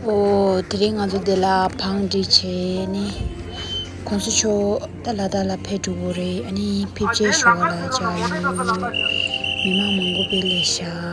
오 드링아도 데라 방디체니 콘수초 달라달라 페두고레 아니 피제 쇼라 자유 미마 몽고벨레샤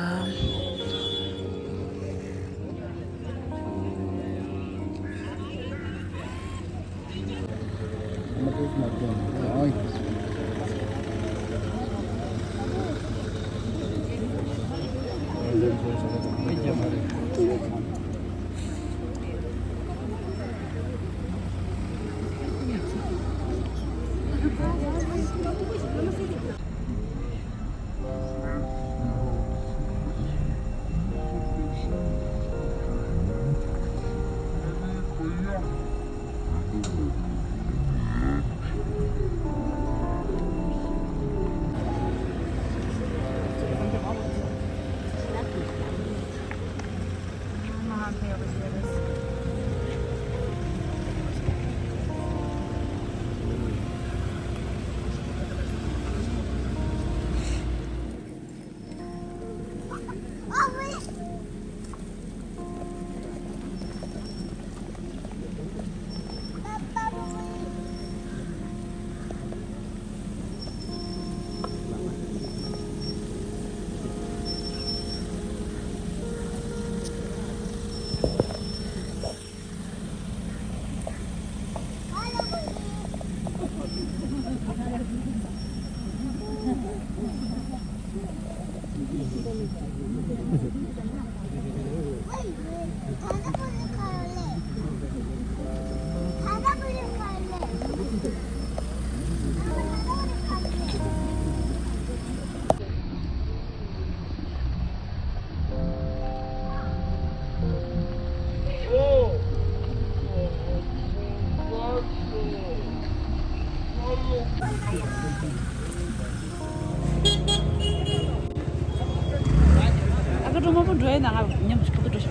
아까 좀 한번 줘야 나가 그냥 무식하고 또 셔.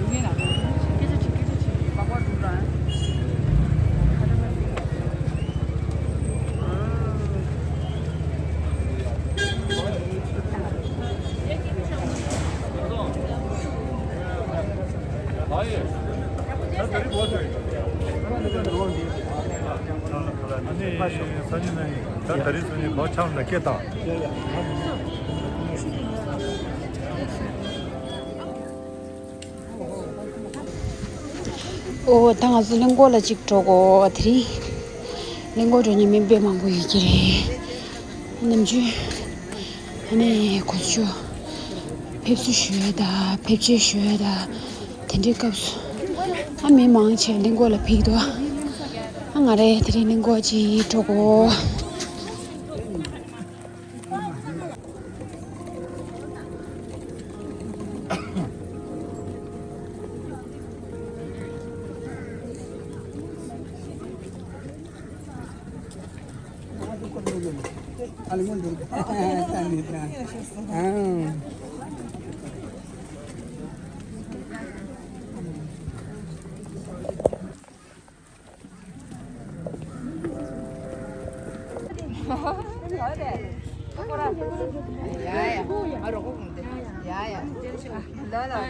중에 나가. 계속 막와 두라. 아니 사진은 다 다리선이 거참 늦겠다. 오 당아서 랭고라 직저고 어디 랭고르니 멤베 망고 얘기래. 남주 아니 고추 펩시 쉬어다 펩시 쉬어다 텐디캅스 아미 망치 랭고라 피도 안가래 드리는 거지 저거 야야, 바로 고군데. 야야, 나나.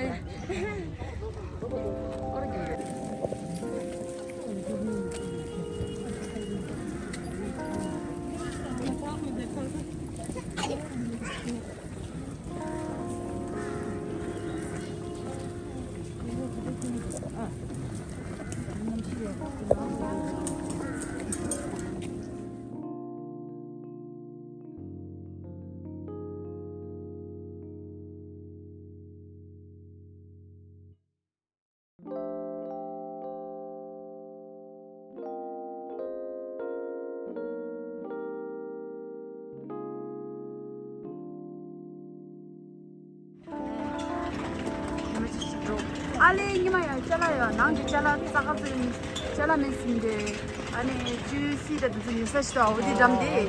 알레 이마야 잘라요. 난지 잘라 싸가서 잘라면인데 안에 주시다 무슨 있었어 어디 잠디.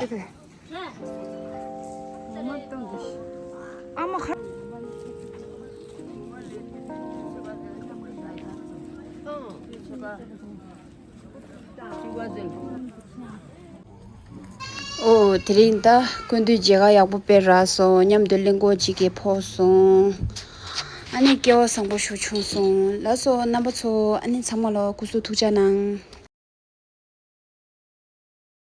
그래. 엄마도 듯이. 아마 가. 드린다. 근데 제가 약부 빼라서 냠 들린 거 지게 포송. 아니 겨워 상보 쇼충송. 라서 남보초 아니 참말로 구수 두자낭.